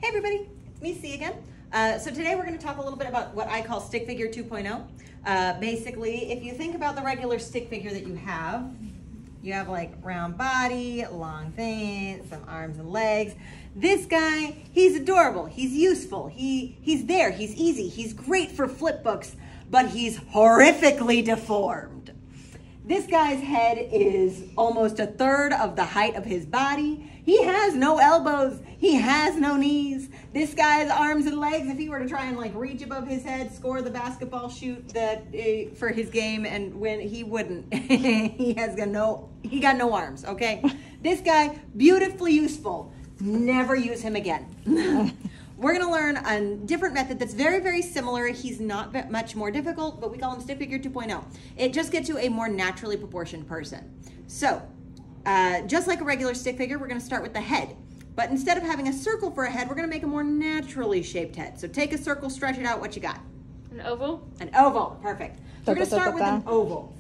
Hey everybody, me C again. So today we're going to talk a little bit about what I call stick figure 2.0. Basically, if you think about the regular stick figure that you have like round body, long thing, some arms and legs. This guy, he's adorable, he's useful, he's there, he's easy, he's great for flip books, but he's horrifically deformed. This guy's head is almost a third of the height of his body. He has no elbows. He has no knees. This guy's arms and legs, if he were to try and like reach above his head, score the basketball shoot that for his game and win, he wouldn't. He got no arms, okay? This guy, beautifully useful. Never use him again. We're gonna learn a different method that's very, very similar. He's not much more difficult, but we call him stick figure 2.0. It just gets you a more naturally proportioned person. So, just like a regular stick figure, we're gonna start with the head. But instead of having a circle for a head, we're gonna make a more naturally shaped head. So take a circle, stretch it out, what you got? An oval? An oval, perfect. So we're gonna start with an oval.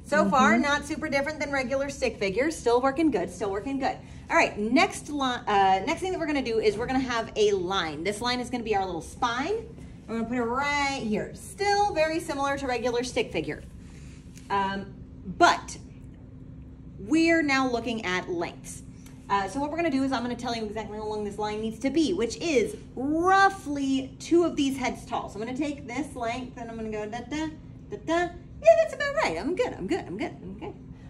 So far, not super different than regular stick figures. Still working good, still working good. All right, next thing that we're gonna do is we're gonna have a line. This line is gonna be our little spine. We're gonna put it right here. Still very similar to regular stick figure. But we're now looking at lengths. So what we're gonna do is I'm gonna tell you exactly how long this line needs to be, which is roughly 2 of these heads tall. So I'm gonna take this length and I'm gonna go da-da, da-da. Yeah, that's about right. I'm good.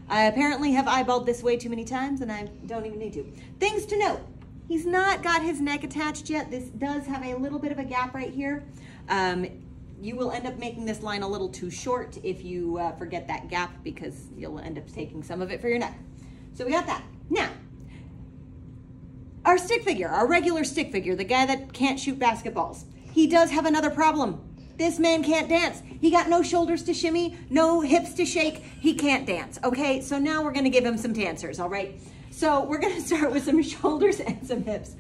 I apparently have eyeballed this way too many times and I don't even need to. Things to note. He's not got his neck attached yet. This does have a little bit of a gap right here. You will end up making this line a little too short if you forget that gap because you'll end up taking some of it for your neck. So we got that. Now, our stick figure, our regular stick figure, the guy that can't shoot basketballs, he does have another problem. This man can't dance. He got no shoulders to shimmy, no hips to shake. He can't dance, okay? So now we're gonna give him some dancers, all right? So we're gonna start with some shoulders and some hips.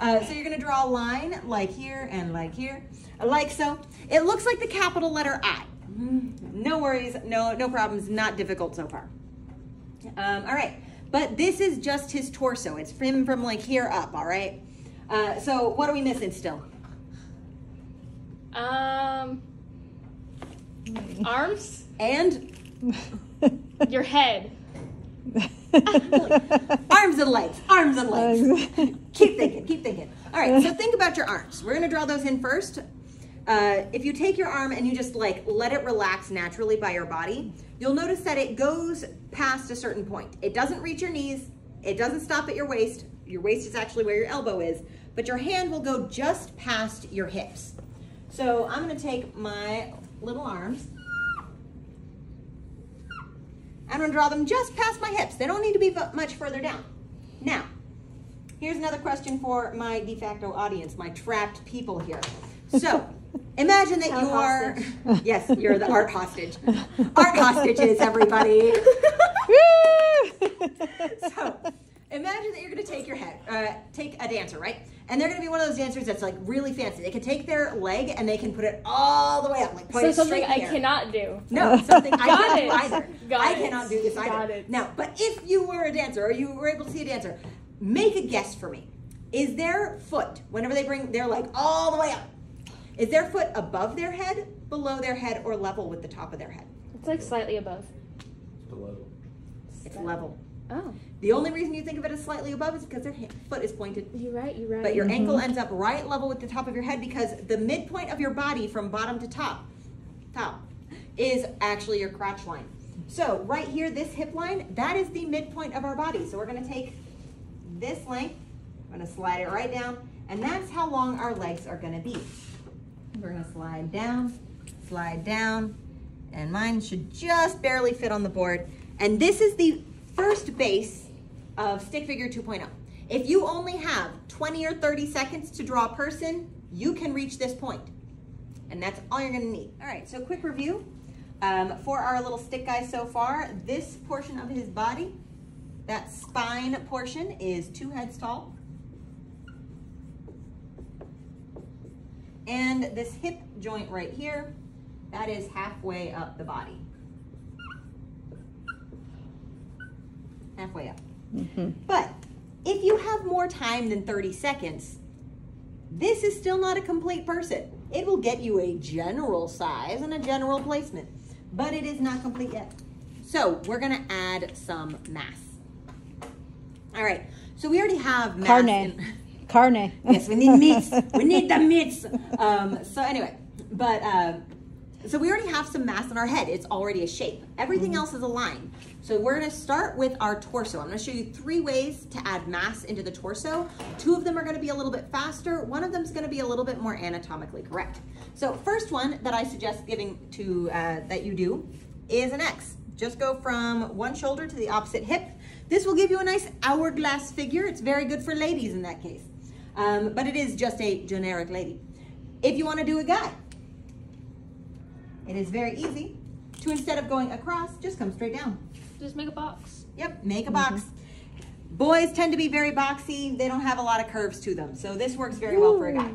So you're gonna draw a line like here and like here, like so. It looks like the capital letter I. No worries, no problems, not difficult so far. All right, but this is just his torso. It's him from like here up, all right? So what are we missing still? Arms and your head. Arms and legs. Keep thinking. All right, so think about your arms. We're gonna draw those in first. If you take your arm and you just like let it relax naturally by your body, you'll notice that it goes past a certain point. It doesn't reach your knees. It doesn't stop at your waist. Your waist is actually where your elbow is, but your hand will go just past your hips. So I'm gonna take my little arms. I'm gonna draw them just past my hips. They don't need to be much further down. Now, here's another question for my de facto audience, my trapped people here. So, imagine that you are, yes, you're the art hostage. Art hostages, everybody. So, imagine that you're gonna take your head, take a dancer, right? And they're gonna be one of those dancers that's like really fancy. They can take their leg and they can put it all the way up, like point it something straight I here. cannot do. No, something I can't do either. I it. cannot do this either. Got it. Now, but if you were a dancer or you were able to see a dancer, make a guess for me. Is their foot, whenever they bring their leg all the way up, is their foot above their head, below their head, or level with the top of their head? It's like slightly above. It's below. It's level. Oh. The only reason you think of it as slightly above is because their foot is pointed. You're right. But your ankle ends up right level with the top of your head because the midpoint of your body from bottom to top is actually your crotch line. So right here, this hip line, that is the midpoint of our body. So we're gonna take this length, I'm gonna slide it right down, and that's how long our legs are gonna be. We're gonna slide down, and mine should just barely fit on the board. And this is the first base of stick figure 2.0. If you only have 20 or 30 seconds to draw a person, you can reach this point. And that's all you're gonna need. All right, so quick review. For our little stick guy so far, this portion of his body, that spine portion is 2 heads tall. And this hip joint right here, that is halfway up the body. Halfway up. But if you have more time than 30 seconds, This is still not a complete person. It will get you a general size and a general placement, but it is not complete yet. So we're gonna add some mass. All right, so we already have mass. Carne. Yes, we need meats. We need the meats. So anyway, so we already have some mass in our head. It's already a shape. Everything else is a line. So we're gonna start with our torso. I'm gonna show you 3 ways to add mass into the torso. 2 of them are gonna be a little bit faster. 1 of them is gonna be a little bit more anatomically correct. So first one that I suggest giving to, that you do is an X. Just go from one shoulder to the opposite hip. This will give you a nice hourglass figure. It's very good for ladies in that case. But it is just a generic lady. If you wanna do a guy, it is very easy to, instead of going across, just come straight down. Just make a box. Yep, make a box. Boys tend to be very boxy. They don't have a lot of curves to them. So this works very well for a guy.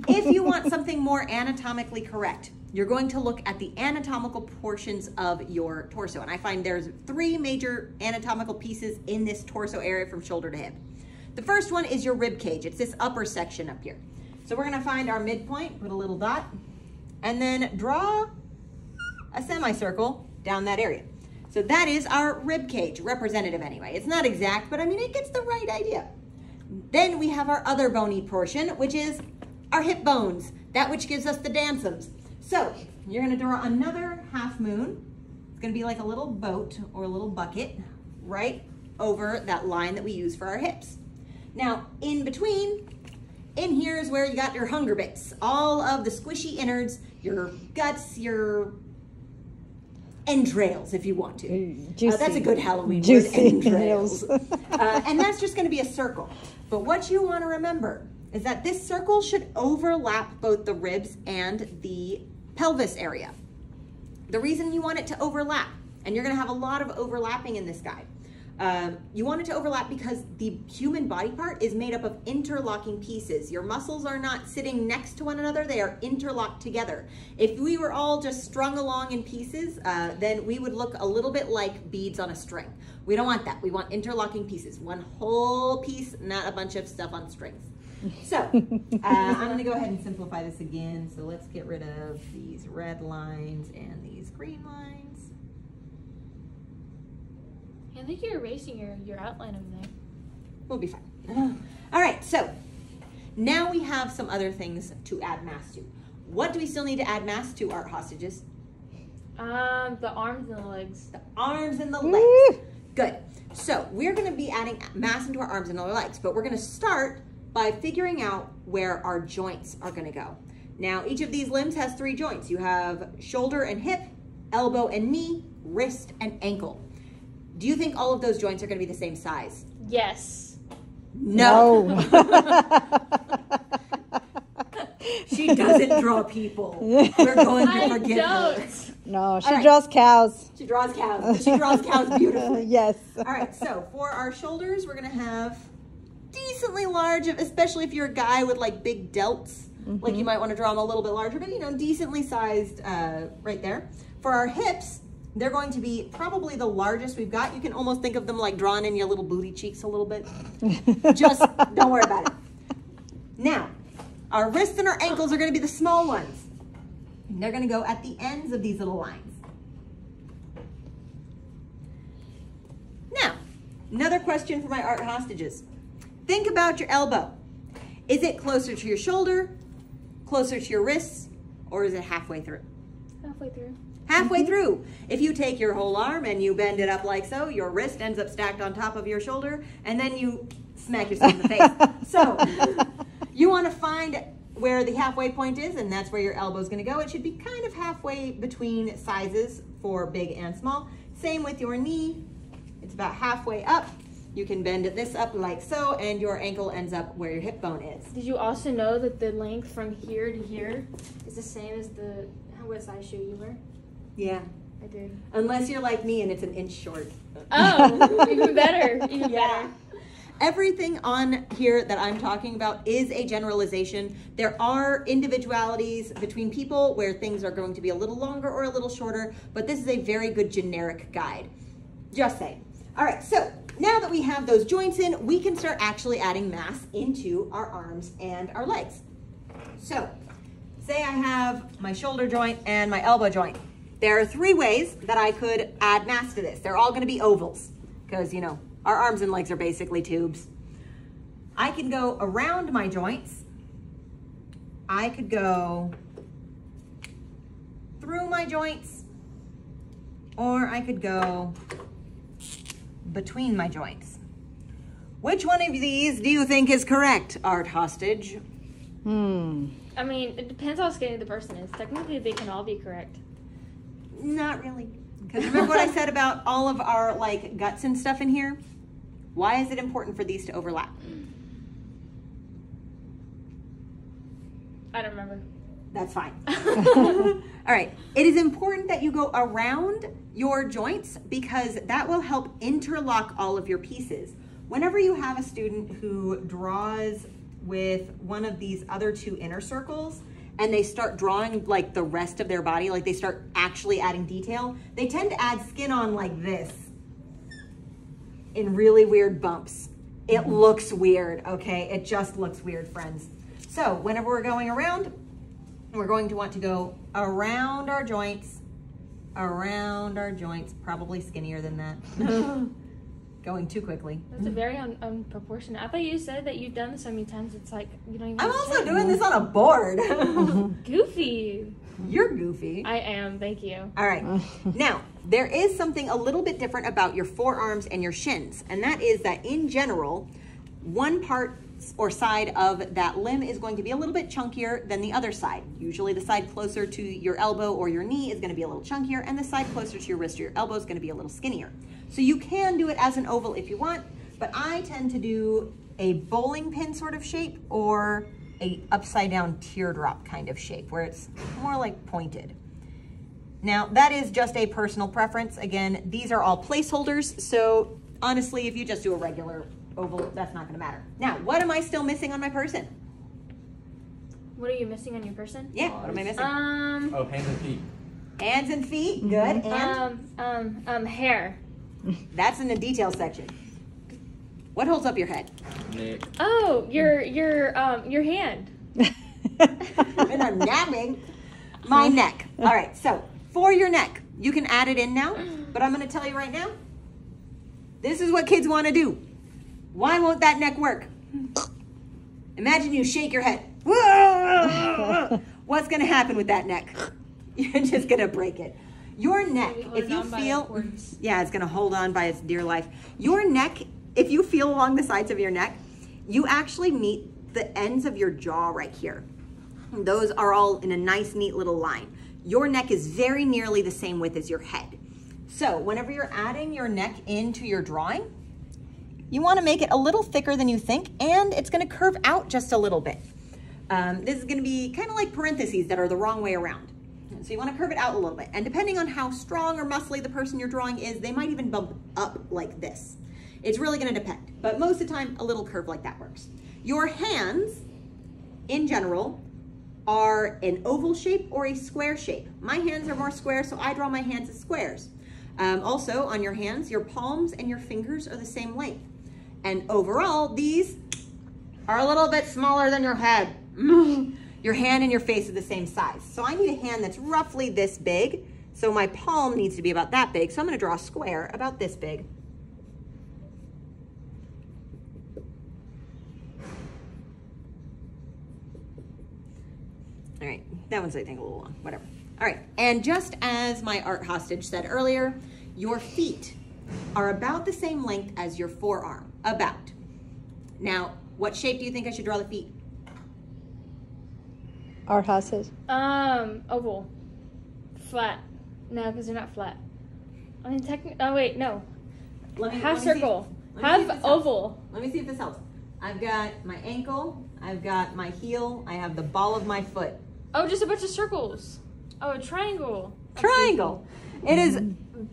If you want something more anatomically correct, you're going to look at the anatomical portions of your torso. And I find there's 3 major anatomical pieces in this torso area from shoulder to hip. The first one is your rib cage. It's this upper section up here. So we're gonna find our midpoint, put a little dot, and then draw a semicircle down that area. So that is our rib cage, representative anyway. It's not exact, but I mean, it gets the right idea. Then we have our other bony portion, which is our hip bones, that which gives us the dansums. So you're gonna draw another half moon. It's gonna be like a little boat or a little bucket right over that line that we use for our hips. Now, in between, in here is where you got your hunger bits, all of the squishy innards, your guts, your entrails, if you want to. That's a good Halloween word, entrails. And that's just gonna be a circle. But what you wanna remember is that this circle should overlap both the ribs and the pelvis area. The reason you want it to overlap, and you're gonna have a lot of overlapping in this guy, you want it to overlap because the human body part is made up of interlocking pieces. Your muscles are not sitting next to one another, they are interlocked together. If we were all just strung along in pieces, then we would look a little bit like beads on a string. We don't want that. We want interlocking pieces. One whole piece, not a bunch of stuff on strings. So, I'm gonna go ahead and simplify this again. So let's get rid of these red lines and these green lines. I think you're erasing your outline over there. We'll be fine. All right, so now we have some other things to add mass to. What do we still need to add mass to, art hostages? The arms and the legs. The arms and the legs. Good. So we're gonna be adding mass into our arms and our legs, but we're gonna start by figuring out where our joints are gonna go. Now, each of these limbs has 3 joints. You have shoulder and hip, elbow and knee, wrist and ankle. Do you think all of those joints are going to be the same size? Yes. No. She doesn't draw people. We're going to forgive her. No, she draws cows. She draws cows. She draws cows beautifully. Yes. All right, so for our shoulders, we're going to have decently large, especially if you're a guy with like big delts. Like you might want to draw them a little bit larger, but you know, decently sized right there. For our hips, they're going to be probably the largest we've got. You can almost think of them like drawn in your little booty cheeks a little bit. Just don't worry about it. Now, our wrists and our ankles are going to be the small ones. And they're going to go at the ends of these little lines. Now, another question for my art hostages. Think about your elbow. Is it closer to your shoulder, closer to your wrists, or is it halfway through? Halfway through. Halfway through. If you take your whole arm and you bend it up like so, your wrist ends up stacked on top of your shoulder, and then you smack yourself in the face. So you want to find where the halfway point is, and that's where your elbow is going to go. It should be kind of halfway between sizes for big and small. Same with your knee. It's about halfway up. You can bend this up like so, and your ankle ends up where your hip bone is. Did you also know that the length from here to here is the same as what size shoe you wear? Yeah. I did. Unless you're like me and it's an inch short. Oh, even better. Even better. Everything on here that I'm talking about is a generalization. There are individualities between people where things are going to be a little longer or a little shorter, but this is a very good generic guide. Just saying. All right, so now that we have those joints in, we can start actually adding mass into our arms and our legs. So, say I have my shoulder joint and my elbow joint. There are 3 ways that I could add mass to this. They're all gonna be ovals because, you know, our arms and legs are basically tubes. I can go around my joints. I could go through my joints, or I could go between my joints. Which one of these do you think is correct, Art Hostage? I mean, it depends how skinny the person is. Technically, they can all be correct. Not really. Because remember what I said about all of our like guts and stuff in here? Why is it important for these to overlap? I don't remember. That's fine. All right. It is important that you go around your joints because that will help interlock all of your pieces. Whenever you have a student who draws with one of these other 2 inner circles and they start drawing like the rest of their body, like they start actually adding detail, they tend to add skin on like this in really weird bumps. It looks weird, okay? It just looks weird, friends. So whenever we're going around, we're going to want to go around our joints, probably skinnier than that. Going too quickly. That's a very unproportionate. I thought you said that you've done this so many times, it's like, you don't even I'm also check. doing this on a board. Goofy. You're goofy. I am, thank you. All right. Now, there is something a little bit different about your forearms and your shins, and that is that in general, one part or side of that limb is going to be a little bit chunkier than the other side. Usually the side closer to your elbow or your knee is going to be a little chunkier, and the side closer to your wrist or your elbow is going to be a little skinnier. So you can do it as an oval if you want, but I tend to do a bowling pin sort of shape or a upside down teardrop kind of shape where it's more like pointed. Now that is just a personal preference. Again, these are all placeholders, so honestly, if you just do a regular oval, that's not going to matter. Now, what am I still missing on my person? What are you missing on your person? Yeah, what am I missing? Oh, hands and feet. Hands and feet, good. And hair. that's in the detail section. What holds up your head? Neck. Oh, your hand. And I'm napping my neck. All right, so for your neck, you can add it in now, but I'm going to tell you right now, this is what kids want to do. Why won't that neck work? Imagine you shake your head. What's going to happen with that neck? You're just going to break it. Your neck, if you feel, yeah, it's going to hold on by its dear life. Your neck, if you feel along the sides of your neck, you actually meet the ends of your jaw right here. Those are all in a nice, neat little line. Your neck is very nearly the same width as your head. So whenever you're adding your neck into your drawing, you want to make it a little thicker than you think, and it's going to curve out just a little bit. This is going to be kind of like parentheses that are the wrong way around. So you want to curve it out a little bit. And depending on how strong or muscly the person you're drawing is, they might even bump up like this. It's really going to depend. But most of the time, a little curve like that works. Your hands, in general, are an oval shape or a square shape. My hands are more square, so I draw my hands as squares. Also, on your hands, your palms and your fingers are the same length. And overall, these are a little bit smaller than your head. Your hand and your face are the same size. So I need a hand that's roughly this big. So my palm needs to be about that big. So I'm going to draw a square about this big. All right, that one's, I think, a little long, whatever. All right, and just as my art hostage said earlier, your feet are about the same length as your forearm, about. Now, what shape do you think I should draw the feet? Art hostage. Oval. Flat. No, because they're not flat. I mean, oh wait, no. Half circle. Half oval. Let me see if this helps. I've got my ankle, I've got my heel, I have the ball of my foot. Oh, just a bunch of circles. Oh, a triangle. Triangle. It is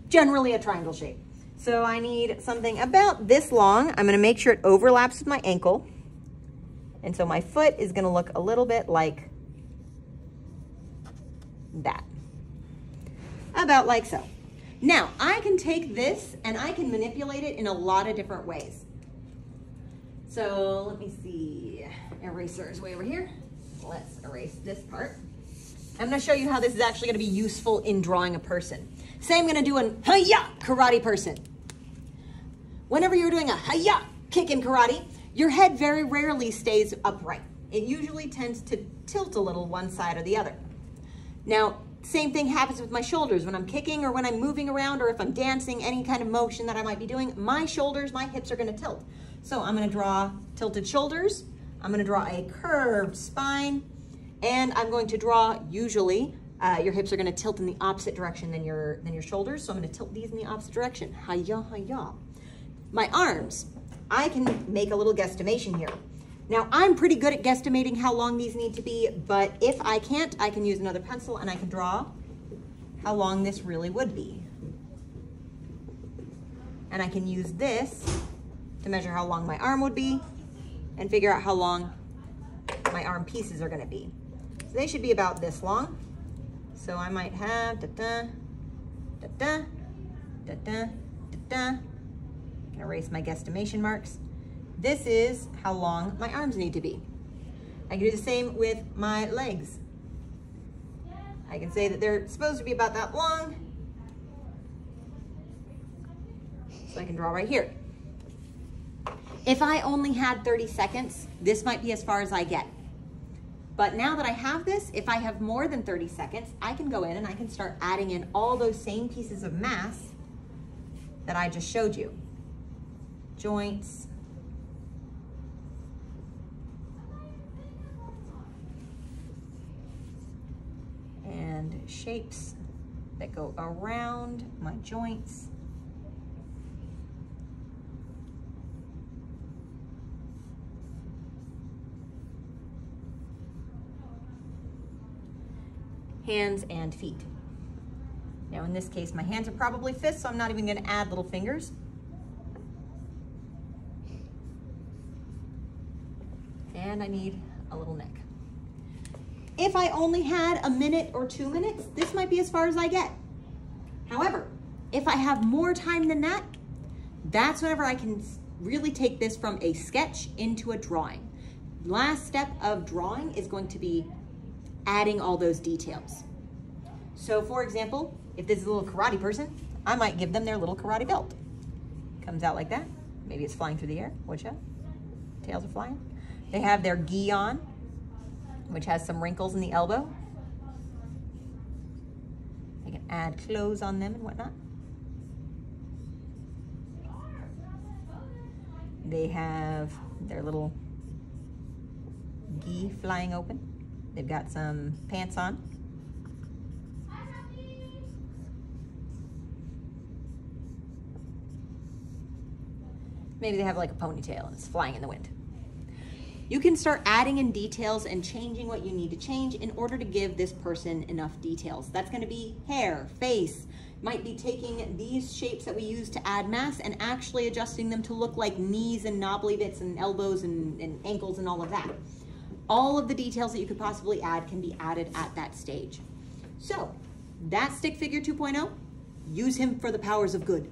generally a triangle shape. So I need something about this long. I'm going to make sure it overlaps with my ankle. And so my foot is going to look a little bit like that. About like so. Now, I can take this and I can manipulate it in a lot of different ways. So let me see, eraser is way over here. Let's erase this part. I'm gonna show you how this is actually gonna be useful in drawing a person. Say I'm gonna do an hi-ya karate person. Whenever you're doing a hi-ya kick in karate, your head very rarely stays upright. It usually tends to tilt a little one side or the other. Now, same thing happens with my shoulders. When I'm kicking or when I'm moving around or if I'm dancing, any kind of motion that I might be doing, my shoulders, my hips are gonna tilt. So I'm gonna draw tilted shoulders, I'm gonna draw a curved spine, and I'm going to draw, usually, your hips are gonna tilt in the opposite direction than your shoulders, so I'm gonna tilt these in the opposite direction. Hi-ya, hi-ya. My arms, I can make a little guesstimation here. Now, I'm pretty good at guesstimating how long these need to be, but if I can't, I can use another pencil and I can draw how long this really would be. And I can use this to measure how long my arm would be and figure out how long my arm pieces are gonna be. So they should be about this long. So I might have da-da, da-da, da-da, da-da. I can erase my guesstimation marks. This is how long my arms need to be. I can do the same with my legs. I can say that they're supposed to be about that long. So I can draw right here. If I only had 30 seconds, this might be as far as I get. But now that I have this, if I have more than 30 seconds, I can go in and I can start adding in all those same pieces of mass that I just showed you. Joints, and shapes that go around my joints. Hands and feet. Now in this case, my hands are probably fists, so I'm not even gonna add little fingers. And I need a little neck. If I only had a minute or 2 minutes, this might be as far as I get. However, if I have more time than that, that's whenever I can really take this from a sketch into a drawing. Last step of drawing is going to be adding all those details. So for example, if this is a little karate person, I might give them their little karate belt. Comes out like that. Maybe it's flying through the air. Watch out. Tails are flying. They have their gi on, which has some wrinkles in the elbow. I can add clothes on them and whatnot. They have their little gi flying open. They've got some pants on. Maybe they have like a ponytail and it's flying in the wind. You can start adding in details and changing what you need to change in order to give this person enough details. That's gonna be hair, face, might be taking these shapes that we use to add mass and actually adjusting them to look like knees and knobbly bits and elbows and ankles and all of that. All of the details that you could possibly add can be added at that stage. So that's Stick Figure 2.0. Use him for the powers of good.